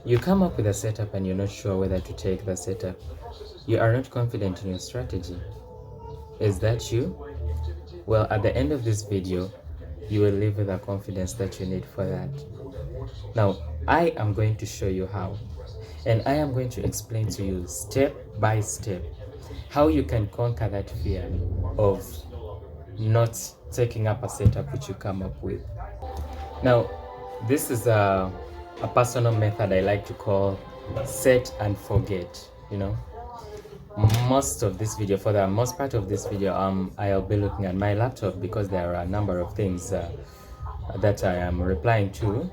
You come up with a setup and you're not sure whether to take the setup. You are not confident in your strategy. Is that you? Well, at the end of this video, you will live with the confidence that you need for that. Now, I am going to show you how. And I am going to explain to you step by step how you can conquer that fear of not taking up a setup which you come up with. Now, this is a personal method I like to call set and forget. Most of this video, for the most part of this video, I'll be looking at my laptop because there are a number of things that I am replying to,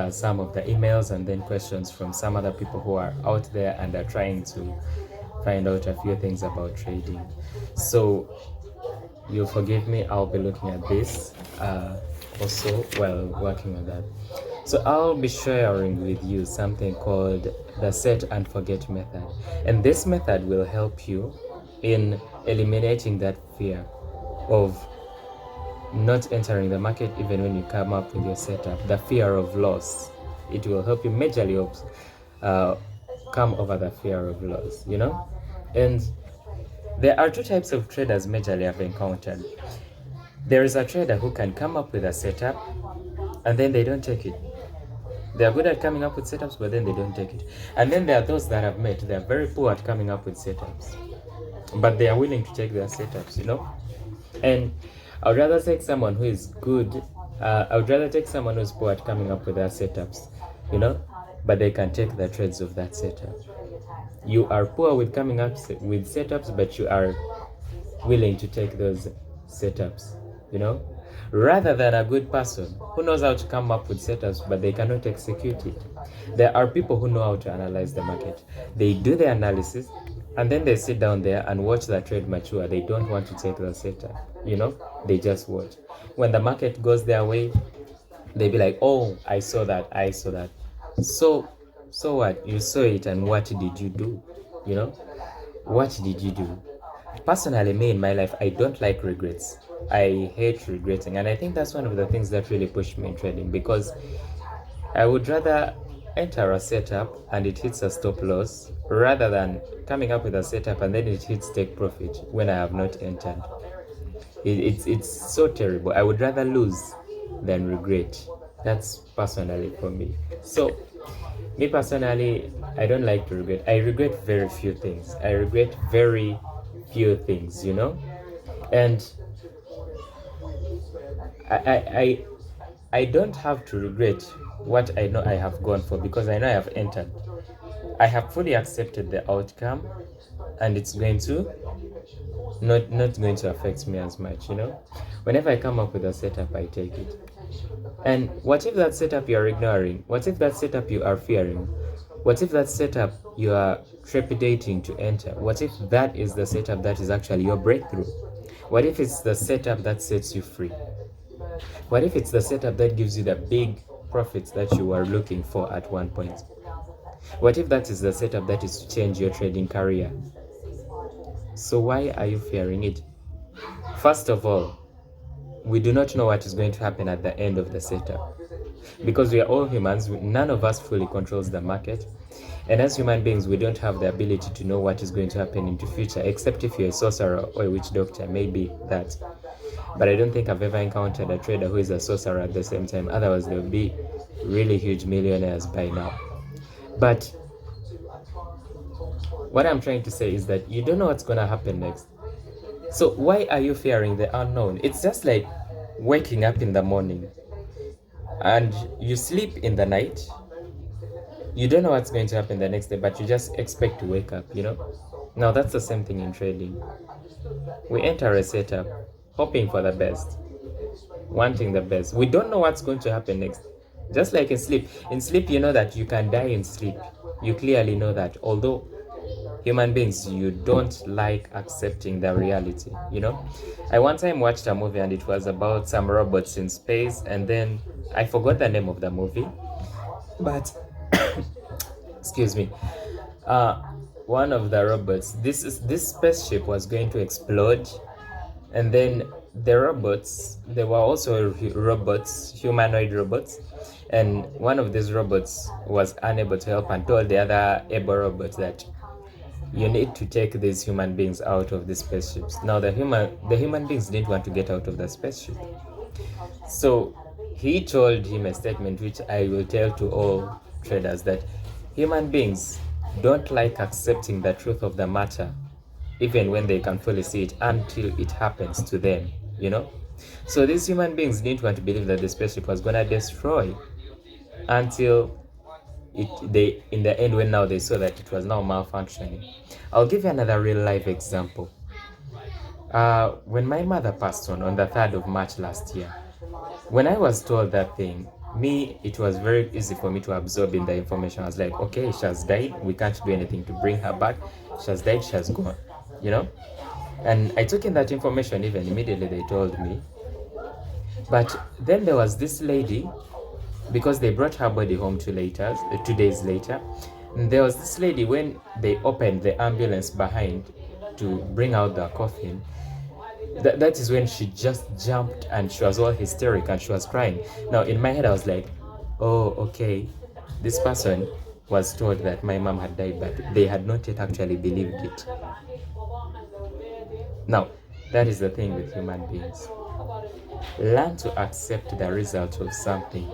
some of the emails and then questions from some other people who are out there and are trying to find out a few things about trading. So you'll forgive me, I'll be looking at this also while working on that. So I'll be sharing with you something called the set and forget method. And this method will help you in eliminating that fear of not entering the market even when you come up with your setup, the fear of loss. It will help you majorly come over the fear of loss, And there are two types of traders majorly I've encountered. There is a trader who can come up with a setup and then they don't take it. They are good at coming up with setups, but then they don't take it. And then there are those that I've met, they are very poor at coming up with setups, but they are willing to take their setups, And I would rather take someone who is good. I would rather take someone who's poor at coming up with their setups, but they can take the trades of that setup. You are poor with coming up with setups, but you are willing to take those setups, rather than a good person who knows how to come up with setups, but they cannot execute it. There are people who know how to analyze the market. They do the analysis, and then they sit down there and watch the trade mature. They don't want to take the setup, they just watch. When the market goes their way, they be like, oh, I saw that. So what? You saw it, and what did you do? What did you do? Personally, me in my life, I don't like regrets. I hate regretting, and I think that's one of the things that really pushed me in trading, because I would rather enter a setup and it hits a stop loss rather than coming up with a setup and then it hits take profit when I have not entered. It's so terrible. I would rather lose than regret. That's personally for me. So me personally, I don't like to regret. I regret very few things. And I don't have to regret what I know I have gone for, because I know I have entered. I have fully accepted the outcome, and it's going to not going to affect me as much. Whenever I come up with a setup, I take it. And what if that setup you are ignoring? What if that setup you are fearing? What if that setup you are trepidating to enter? What if that is the setup that is actually your breakthrough? What if it's the setup that sets you free? What if it's the setup that gives you the big profits that you are looking for at one point? What if that is the setup that is to change your trading career? So why are you fearing it? First of all, we do not know what is going to happen at the end of the setup, because we are all humans. None of us fully controls the market, and as human beings, we don't have the ability to know what is going to happen in the future, except if you're a sorcerer or a witch doctor, maybe that. But I don't think I've ever encountered a trader who is a sorcerer at the same time. Otherwise, they'll be really huge millionaires by now. But what I'm trying to say is that you don't know what's going to happen next. So why are you fearing the unknown? It's just like waking up in the morning and you sleep in the night. You don't know what's going to happen the next day, but you just expect to wake up, Now that's the same thing in trading. We enter a setup hoping for the best, wanting the best. We don't know what's going to happen next. Just like in sleep. In sleep, you know that you can die in sleep. You clearly know that. Although human beings, you don't like accepting the reality, I one time watched a movie and it was about some robots in space, and then I forgot the name of the movie, but excuse me, one of the robots, this spaceship was going to explode, And then the robots, there were also robots, humanoid robots, and one of these robots was unable to help and told the other able robots that you need to take these human beings out of the spaceships. Now the human beings didn't want to get out of the spaceship, so he told him a statement which I will tell to all traders, that human beings don't like accepting the truth of the matter even when they can fully see it until it happens to them, you know. So these human beings didn't want to believe that the spaceship was gonna destroy until they in the end, when now they saw that it was now malfunctioning. I'll give you another real life example. When my mother passed on the 3rd of March last year, when I was told that thing, it was very easy for me to absorb in the information. I was like, okay, she has died, we can't do anything to bring her back. She has died, she has gone, you know. And I took in that information. Even immediately they told me. But then there was this lady, because they brought her body home 2 days later. And there was this lady, when they opened the ambulance behind to bring out the coffin, that is when she just jumped and she was all hysteric and she was crying. Now in my head I was like, oh, okay, this person was told that my mom had died, but they had not yet actually believed it. Now that is the thing with human beings. Learn to accept the result of something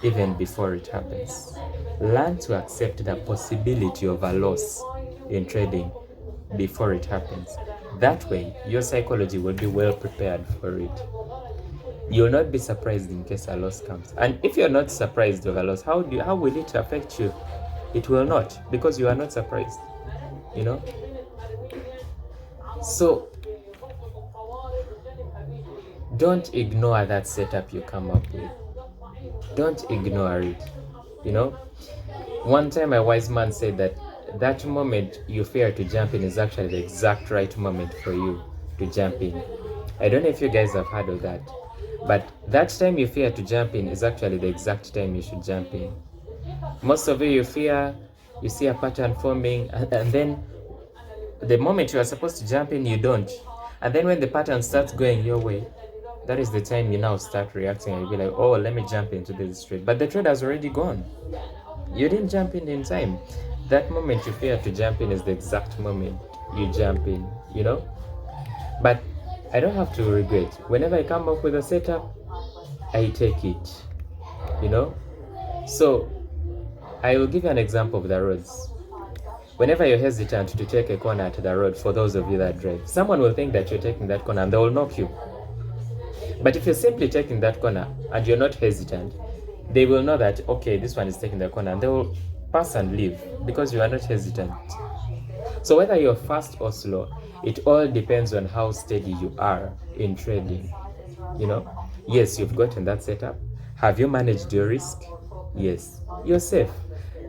even before it happens. Learn to accept the possibility of a loss in trading before it happens. That way, your psychology will be well prepared for it. You'll not be surprised in case a loss comes. And if you're not surprised of a loss, how will it affect you? It will not, because you are not surprised, you know? So don't ignore that setup you come up with. Don't ignore it, you know? One time a wise man said that moment you fear to jump in is actually the exact right moment for you to jump in. I don't know if you guys have heard of that, but that time you fear to jump in is actually the exact time you should jump in. Most of you fear, you see a pattern forming, and then the moment you are supposed to jump in, you don't. And then when the pattern starts going your way, that is the time you now start reacting and you'll be like, oh, let me jump into this trade. But the trade has already gone. You didn't jump in time. That moment you fear to jump in is the exact moment you jump in, you know? But I don't have to regret. Whenever I come up with a setup, I take it, you know? So I will give you an example of the roads. Whenever you're hesitant to take a corner at the road, for those of you that drive, someone will think that you're taking that corner and they will knock you. But if you're simply taking that corner and you're not hesitant, they will know that, okay, this one is taking the corner, and they will pass and leave because you are not hesitant. So whether you're fast or slow, it all depends on how steady you are in trading, you know? Yes, you've gotten that setup. Have you managed your risk? Yes, you're safe.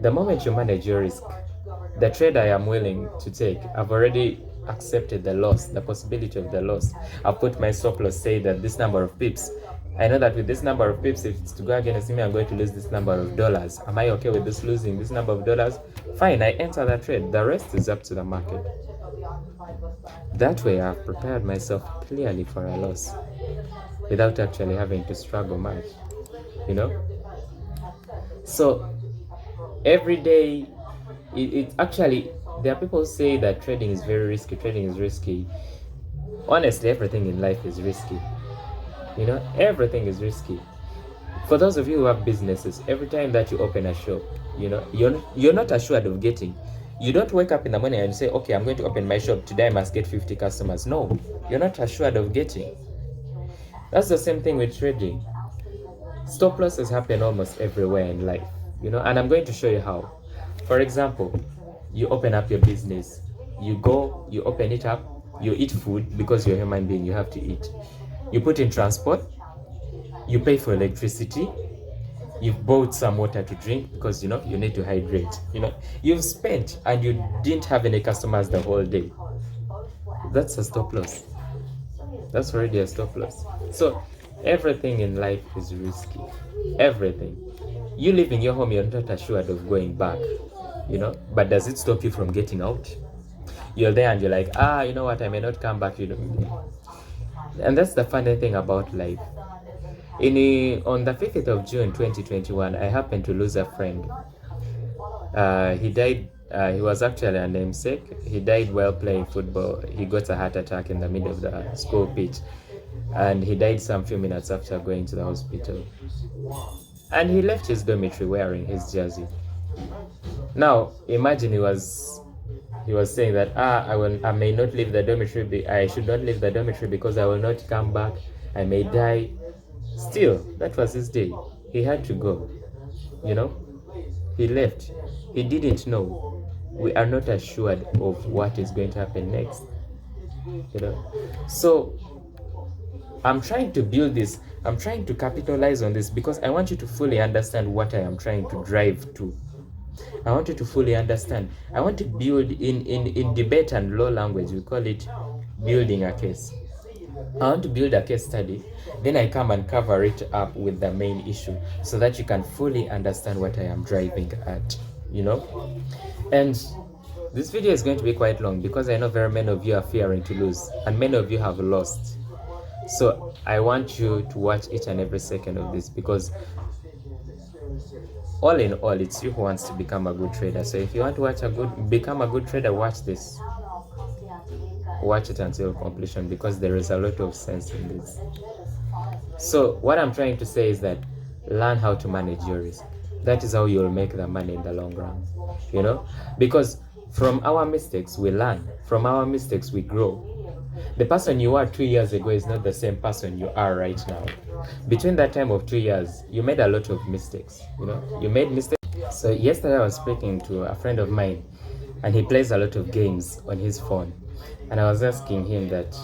The moment you manage your risk, the trade I am willing to take, I've already accepted the loss, the possibility of the loss. I've put my stop loss, say that this number of pips, I know that with this number of pips, if it's to go against me, I'm going to lose this number of dollars. Am I okay with this losing this number of dollars? Fine, I enter the trade. The rest is up to the market. That way, I've prepared myself clearly for a loss without actually having to struggle much, you know? So every day, it actually, there are people who say that trading is very risky, trading is risky. Honestly, everything in life is risky. You know, everything is risky. For those of you who have businesses, every time that you open a shop, you know, you're not assured of getting. You don't wake up in the morning and say, okay, I'm going to open my shop today, I must get 50 customers. No, you're not assured of getting. That's the same thing with trading. Stop losses happen almost everywhere in life, you know, and I'm going to show you how. For example, you open up your business, you go, you open it up, you eat food because you're a human being, you have to eat. You put in transport, you pay for electricity, you've bought some water to drink because, you know, you need to hydrate. You know, you've spent and you didn't have any customers the whole day. That's a stop loss. That's already a stop loss. So everything in life is risky. Everything. You live in your home, you're not assured of going back, you know, but does it stop you from getting out? you're there and you're like, you know what, I may not come back, you know. And that's the funny thing about life. On the 5th of June 2021, I happened to lose a friend. He died. He was actually a namesake. He died while playing football. He got a heart attack in the middle of the school pitch, and he died some few minutes after going to the hospital. And he left his dormitory wearing his jersey. Now imagine he was saying that I may not leave the dormitory. I should not leave the dormitory because I will not come back. I may die. Still, that was his day. He had to go. You know, he left. He didn't know. We are not assured of what is going to happen next. You know, so I'm trying to build this. I'm trying to capitalize on this because I want you to fully understand what I am trying to drive to. I want you to fully understand. I want to build in debate and law language, we call it building a case. I want to build a case study, then I come and cover it up with the main issue so that you can fully understand what I am driving at, you know. And this video is going to be quite long because I know very many of you are fearing to lose and many of you have lost. So I want you to watch each and every second of this because all in all, it's you who wants to become a good trader. So if you want to become a good trader, watch this. Watch it until completion because there is a lot of sense in this. So what I'm trying to say is that learn how to manage your risk. That is how you'll make the money in the long run, you know, because from our mistakes we learn, from our mistakes we grow. The person you were 2 years ago is not the same person you are right now. Between that time of 2 years, you made a lot of mistakes, you know, you made mistakes. So yesterday I was speaking to a friend of mine and he plays a lot of games on his phone. And I was asking him that,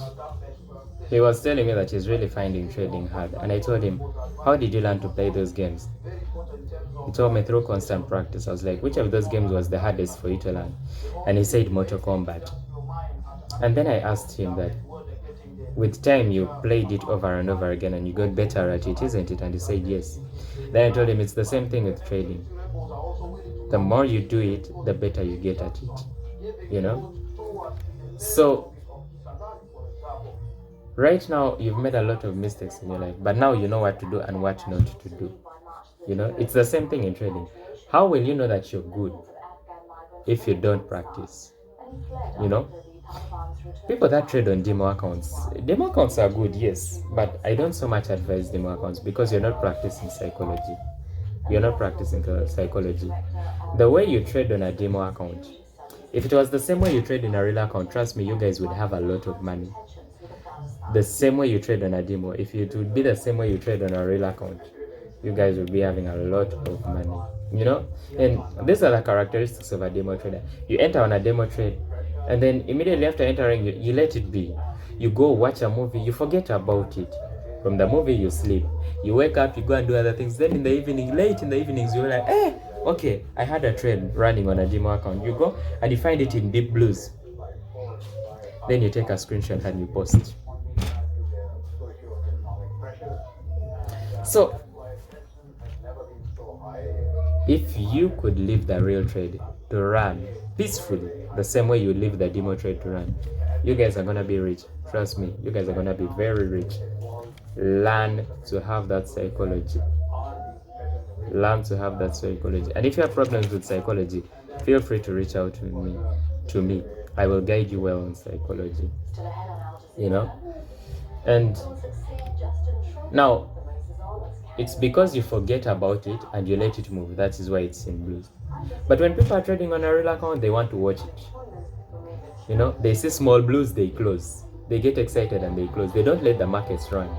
he was telling me that he's really finding trading hard. And I told him, how did you learn to play those games? He told me through constant practice. I was like, which of those games was the hardest for you to learn? And he said Mortal Kombat. And then I asked him that, with time you played it over and over again and you got better at it, isn't it? And he said yes. Then I told him it's the same thing with trading. The more you do it, the better you get at it, you know? So right now you've made a lot of mistakes in your life, but now you know what to do and what not to do. You know, it's the same thing in trading. How will you know that you're good if you don't practice? You know, people that trade on demo accounts are good, yes, but I don't so much advise demo accounts because you're not practicing psychology. You're not practicing psychology. The way you trade on a demo account, if it was the same way you trade in a real account, trust me, you guys would have a lot of money. The same way you trade on a demo, if it would be the same way you trade on a real account, you guys would be having a lot of money, you know? And these are the characteristics of a demo trader. You enter on a demo trade, and then immediately after entering, you let it be. You go watch a movie, you forget about it. From the movie, you sleep. You wake up, you go and do other things. Then in the evening, late in the evenings, you're like, okay, I had a trade running on a demo account. You go and you find it in deep blues. Then you take a screenshot and you post it. So, if you could leave the real trade to run peacefully, the same way you leave the demo trade to run, you guys are gonna be rich. Trust me, you guys are gonna be very rich. Learn to have that psychology. Learn to have that psychology. And if you have problems with psychology, feel free to reach out to me. I will guide you well on psychology. You know? And now, it's because you forget about it and you let it move. That is why it's in blues. But when people are trading on a real account, they want to watch it. You know, they see small blues, they close. They get excited and they close. They don't let the markets run.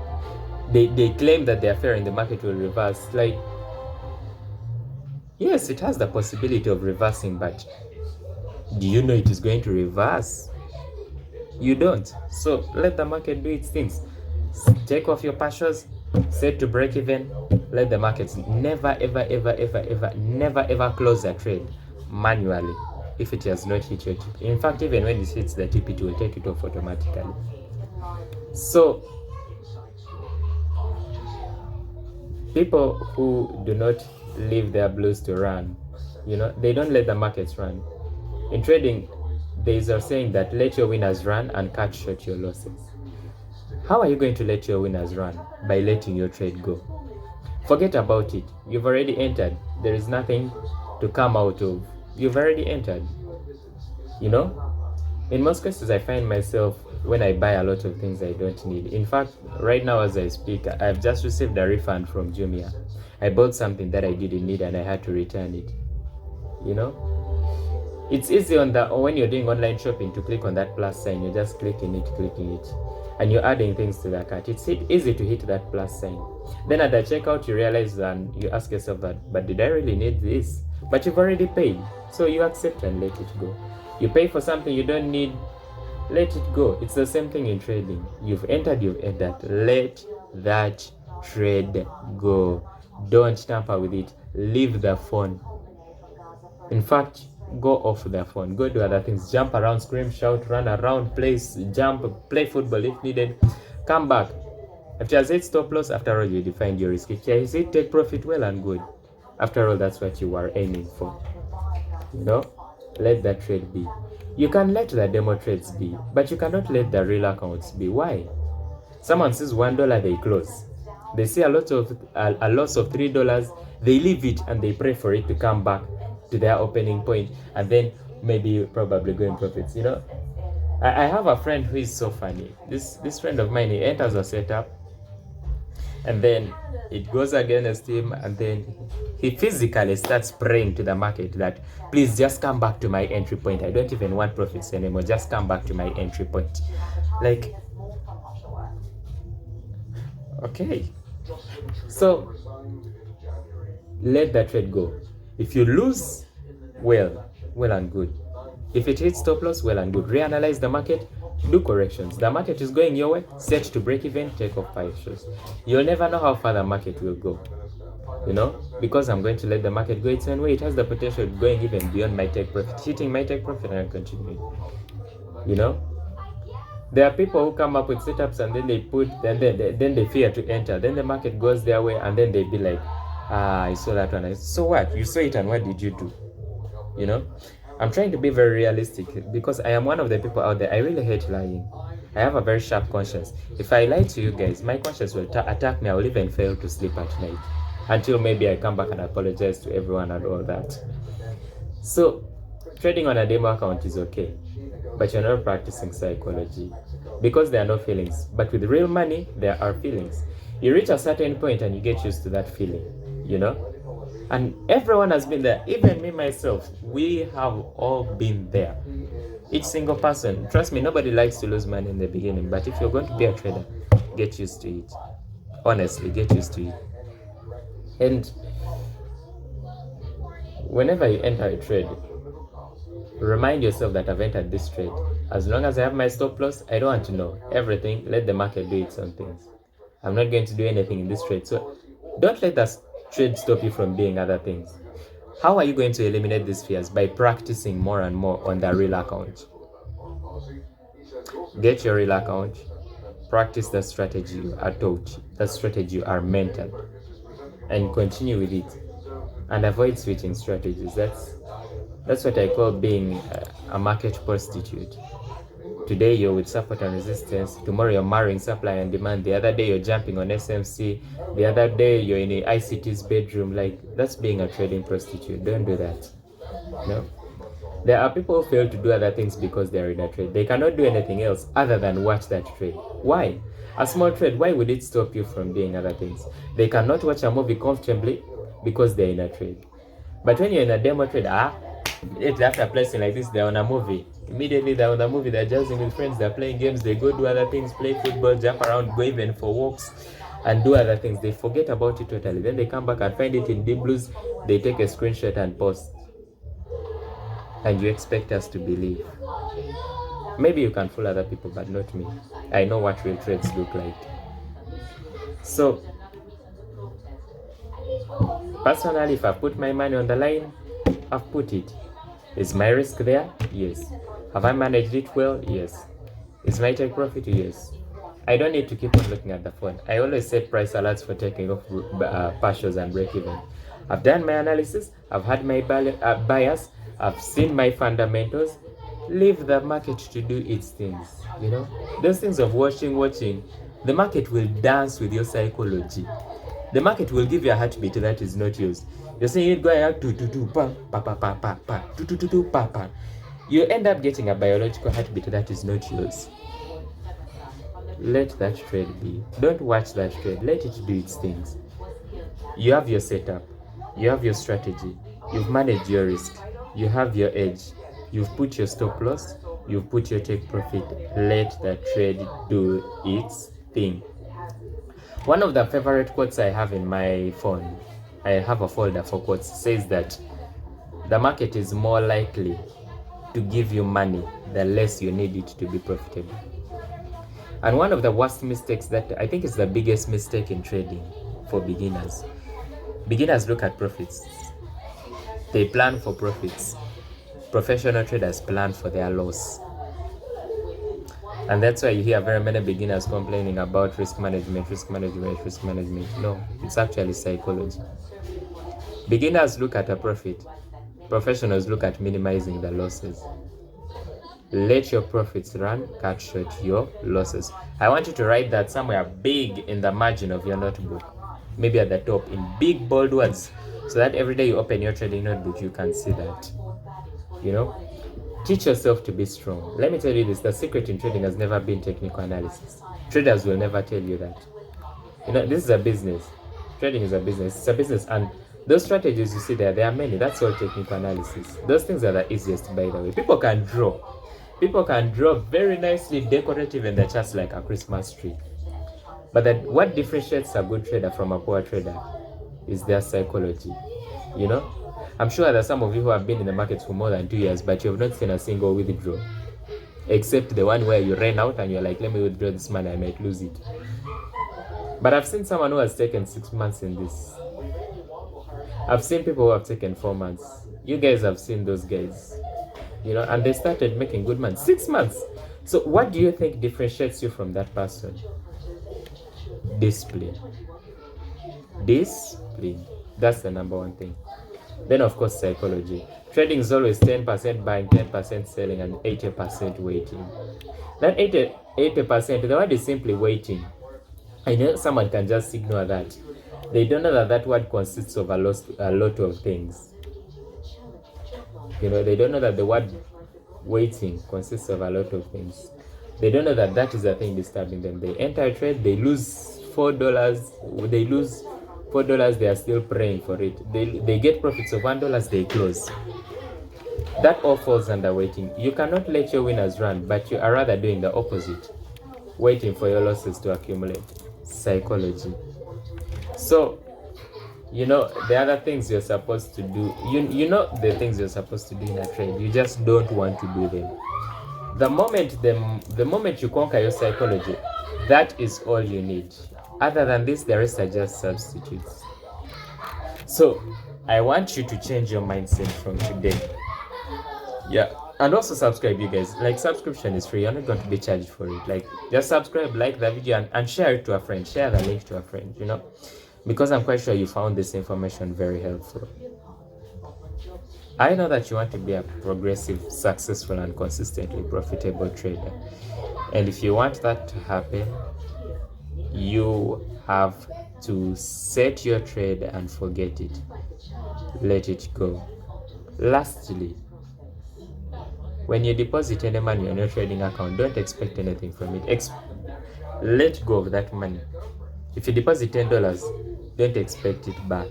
They claim that their fear in the market will reverse. Like, yes, it has the possibility of reversing, but do you know it is going to reverse? You don't. So let the market do its things. Take off your passions, set to break even, let the markets never ever close a trade manually if it has not hit your TP. In fact, even when it hits the TP, it will take it off automatically. So people who do not leave their blues to run, you know, they don't let the markets run. In trading, there is a saying that let your winners run and cut short your losses. How are you going to let your winners run? By letting your trade go. Forget about it. You've already entered. There is nothing to come out of. You've already entered. You know? In most cases, I find myself when I buy a lot of things I don't need. In fact, right now as I speak, I've just received a refund from Jumia. I bought something that I didn't need and I had to return it. You know? It's easy when you're doing online shopping to click on that plus sign. You're just clicking it. And you're adding things to the cart. It's easy to hit that plus sign. Then at the checkout, you realize and you ask yourself that, but did I really need this? But you've already paid. So you accept and let it go. You pay for something you don't need, let it go. It's the same thing in trading. You've entered. Let that trade go. Don't tamper with it. Leave the phone. In fact, go off the phone. Go do other things. Jump around, scream, shout, run around, jump, play football if needed. Come back. If you hit stop loss, after all, you defined your risk. If you hit take profit, well and good. After all, that's what you were aiming for. You know? Let that trade be. You can let the demo trades be, but you cannot let the real accounts be. Why? Someone sees $1, they close. They see a loss of $3, they leave it and they pray for it to come back to their opening point and then maybe probably go in profits. You know, I have a friend who is so funny. This friend of mine, he enters a setup and then it goes against him and then he physically starts praying to the market that please just come back to my entry point. I don't even want profits anymore. Just come back to my entry point. Like, okay. So let that trade go. If you lose, well and good. If it hits stop loss, well and good. Reanalyze the market, do corrections. The market is going your way, set to break even, take off partials. You'll never know how far the market will go. You know, because I'm going to let the market go its own way, it has the potential of going even beyond my take profit, hitting my take profit and continuing. You know, there are people who come up with setups and then then they fear to enter. Then the market goes their way and then they be like, I saw that one. So what? You saw it and what did you do? You know, I'm trying to be very realistic because I am one of the people out there. I really hate lying. I have a very sharp conscience. If I lie to you guys, my conscience will attack me. I will even fail to sleep at night until maybe I come back and apologize to everyone and all that. So trading on a demo account is okay, but you're not practicing psychology because there are no feelings. But with real money, there are feelings. You reach a certain point and you get used to that feeling, you know? And everyone has been there, even me myself. We have all been there. Each single person. Trust me, nobody likes to lose money in the beginning, but if you're going to be a trader, get used to it. Honestly, get used to it. And whenever you enter a trade, remind yourself that I've entered this trade. As long as I have my stop loss, I don't want to know everything. Let the market do its own things. I'm not going to do anything in this trade. So don't let that trade stop you from doing other things. How are you going to eliminate these fears? By practicing more and more on the real account. Get your real account. Practice the strategy you are taught, the strategy you are mentored, and continue with it. And avoid switching strategies. That's what I call being a market prostitute. Today you're with support and resistance. Tomorrow you're marrying supply and demand. The other day you're jumping on SMC. The other day you're in a ICT's bedroom. Like, that's being a trading prostitute. Don't do that. No. There are people who fail to do other things because they're in a trade. They cannot do anything else other than watch that trade. Why? A small trade, why would it stop you from doing other things? They cannot watch a movie comfortably because they're in a trade. But when you're in a demo trade, after placing like this, they're on a movie. Immediately they're on the movie, they're jazzing with friends, they're playing games, they go do other things, play football, jump around, go even for walks and do other things. They forget about it totally. Then they come back and find it in Deep Blues, they take a screenshot and post. And you expect us to believe. Maybe you can fool other people, but not me. I know what real trades look like. So, personally, if I put my money on the line, I've put it. Is my risk there? Yes. Have I managed it well? Yes. Is my take profit? Yes. I don't need to keep on looking at the phone. I always set price alerts for taking off partials and break even. I've done my analysis. I've had my bias. I've seen my fundamentals. Leave the market to do its things. You know, those things of watching, the market will dance with your psychology. The market will give you a heartbeat that is not yours. You're saying it going out to pa pa pa pa pa pa to pa pa. You end up getting a biological heartbeat that is not yours. Let that trade be. Don't watch that trade. Let it do its things. You have your setup. You have your strategy. You've managed your risk. You have your edge. You've put your stop loss. You've put your take profit. Let the trade do its thing. One of the favorite quotes I have in my phone, I have a folder for quotes, says that the market is more likely to give you money the less you need it to be profitable. And one of the worst mistakes that I think is the biggest mistake in trading for beginners. Beginners look at profits. They plan for profits. Professional traders plan for their loss. And that's why you hear very many beginners complaining about risk management. No, it's actually psychology. Beginners look at a profit. Professionals look at minimizing the losses. Let your profits run, cut short your losses. I want you to write that somewhere big in the margin of your notebook. Maybe at the top in big bold words, so that every day you open your trading notebook, you can see that. You know, teach yourself to be strong. Let me tell you this, the secret in trading has never been technical analysis. Traders will never tell you that. You know, this is a business. Trading is a business. It's a business, and those strategies you see there are many. That's all technical analysis. Those things are the easiest, by the way. People can draw very nicely decorative in the charts like a Christmas tree. But what differentiates a good trader from a poor trader is their psychology. You know, I'm sure there are some of you who have been in the market for more than 2 years, but you have not seen a single withdraw, except the one where you ran out and you're like, let me withdraw this money, I might lose it. But I've seen someone who has taken 6 months in this. I've seen people who have taken 4 months. You guys have seen those guys, you know, and they started making good money 6 months. So what do you think differentiates you from that person? Discipline. That's the number one thing. Then of course psychology. Trading is always 10% buying, 10% selling, and 80% waiting. That 80%, the word is simply waiting. I know someone can just ignore that. They don't know that that word consists of a lot of things. You know, they don't know that the word waiting consists of a lot of things. They don't know that that is the thing disturbing them. They enter a trade, they lose $4. They lose $4, they are still praying for it. They get profits of $1, they close. That all falls under waiting. You cannot let your winners run, but you are rather doing the opposite, waiting for your losses to accumulate. Psychology. So, you know, the other things you're supposed to do, you know the things you're supposed to do in a trade, you just don't want to do them. The moment you conquer your psychology, that is all you need. Other than this, the rest are just substitutes. So I want you to change your mindset from today. Yeah, and also subscribe, you guys. Like, subscription is free. You're not going to be charged for it. Like, just subscribe, like the video, and share it to a friend. Share the link to a friend, you know, because I'm quite sure you found this information very helpful. I know that you want to be a progressive, successful, and consistently profitable trader. And if you want that to happen, you have to set your trade and forget it. Let it go. Lastly, when you deposit any money on your trading account, don't expect anything from it. Let go of that money. If you deposit $10, don't expect it back.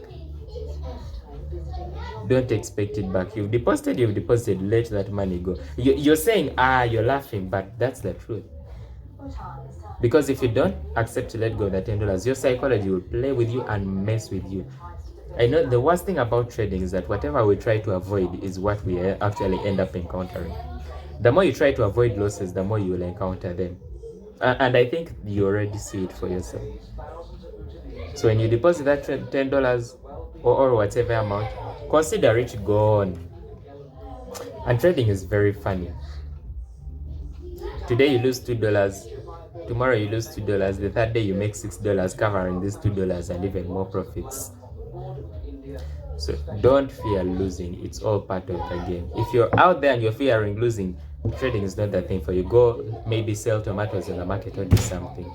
Don't expect it back. You've deposited, let that money go. You're saying, you're laughing, but that's the truth. Because if you don't accept to let go of the $10, your psychology will play with you and mess with you. I know the worst thing about trading is that whatever we try to avoid is what we actually end up encountering. The more you try to avoid losses, the more you will encounter them. And I think you already see it for yourself. So when you deposit that $10 or whatever amount, consider it gone. And trading is very funny. Today you lose $2, tomorrow you lose $2, the third day you make $6 covering these $2 and even more profits. So don't fear losing. It's all part of the game. If you're out there and you're fearing losing, trading is not the thing for you. Go maybe sell tomatoes in the market or do something.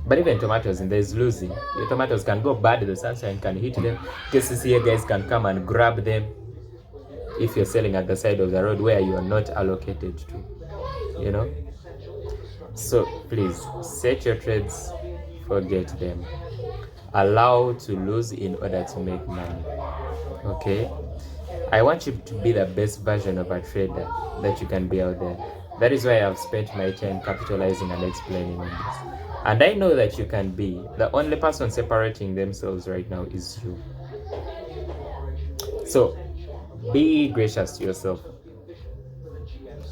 But even tomatoes, and there's losing. Your tomatoes can go bad, the sunshine can hit them. KCCA guys can come and grab them if you're selling at the side of the road where you are not allocated to, you know. So please set your trades, forget them. Allow to lose in order to make money. Okay? I want you to be the best version of a trader that you can be out there. That is why I've spent my time capitalizing and explaining on this. And I know that you can be. The only person separating themselves right now is you. So be gracious to yourself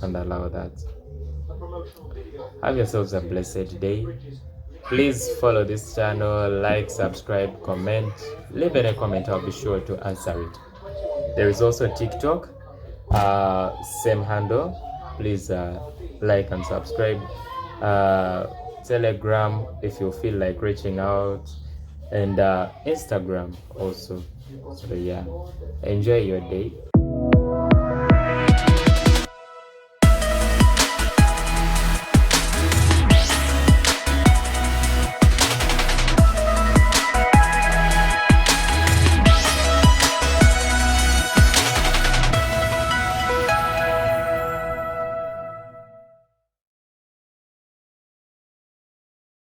and allow that. Have yourselves a blessed day. Please follow this channel, like, subscribe, comment. Leave a comment, I'll be sure to answer it. There is also TikTok, same handle. Please like and subscribe. Telegram if you feel like reaching out, and Instagram also. So yeah, enjoy your day.